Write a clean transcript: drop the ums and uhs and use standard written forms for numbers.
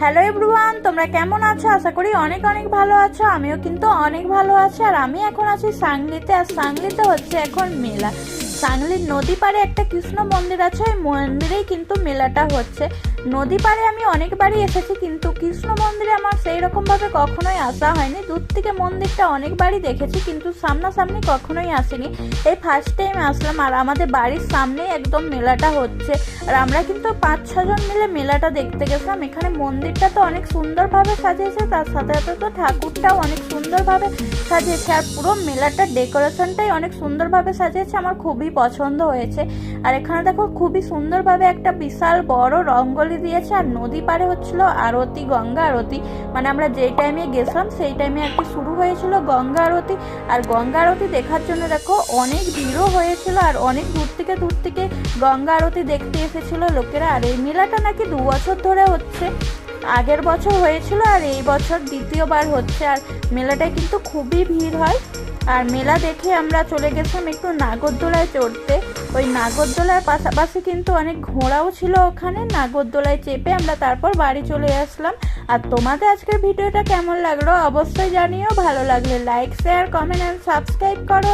Hello everyone, তোমরা কেমন আছো? আশা করি অনেক অনেক ভালো আছো। আমিও কিন্তু অনেক ভালো আছি। আর আমি এখন আছি সাংলিতে। আর সাংলিতে হচ্ছে এখন মেলা। সাংলির নদী পাড়ে একটা কৃষ্ণ মন্দির আছে, ওই মন্দিরেই কিন্তু মেলাটা হচ্ছে। নদী পাড়ে আমি অনেকবারই এসেছি, কিন্তু কৃষ্ণ মন্দিরে আমার সেই রকমভাবে কখনোই আসা হয়নি। দূর থেকে মন্দিরটা অনেকবারই দেখেছি, কিন্তু সামনাসামনি কখনোই আসিনি। এই ফার্স্ট টাইম আসলাম। আর আমাদের বাড়ির সামনেই একদম মেলাটা হচ্ছে। আর আমরা কিন্তু 5-6 জন মিলে মেলাটা দেখতে গেছিলাম। এখানে মন্দিরটা তো অনেক সুন্দরভাবে সাজিয়েছে, তার সাথে সাথে তো ঠাকুরটাও অনেক সুন্দরভাবে সাজিয়েছে। আর পুরো মেলাটার ডেকোরেশনটাই অনেক সুন্দরভাবে সাজিয়েছে, আমার খুবই পছন্দ হয়েছে। আর এখানে দেখো খুবই সুন্দরভাবে একটা বিশাল বড় রঙ্গোলি দিয়েছে। আর নদী পাড়ে হচ্ছিল আরতি, গঙ্গা আরতি। মানে আমরা যেই টাইমে গেছিলাম সেই টাইমে আর কি শুরু হয়েছিল গঙ্গা আরতি। আর গঙ্গা আরতি দেখার জন্য দেখো অনেক ভিড়ও হয়েছিল। আর অনেক দূর থেকে গঙ্গা আরতি দেখতে এসেছিল লোকেরা। আর এই মেলাটা নাকি 2 বছর ধরে হচ্ছে। আগের বছর হয়েছিল আর এই বছর দ্বিতীয়বার হচ্ছে। আর মেলাটায় কিন্তু খুবই ভিড় হয়। আর মেলা দেখে আমরা চলে গেছিলাম একটু নাগরদোলায় চড়তে। ওই নাগরদোলার পাশাপাশি কিন্তু অনেক ঘোড়াও ছিল ওখানে। নাগরদোলায় চেপে আমরা তারপর বাড়ি চলে আসলাম। আর তোমাদের আজকের ভিডিওটা কেমন লাগলো অবশ্যই জানিও। ভালো লাগলে like, share, comment and subscribe করো।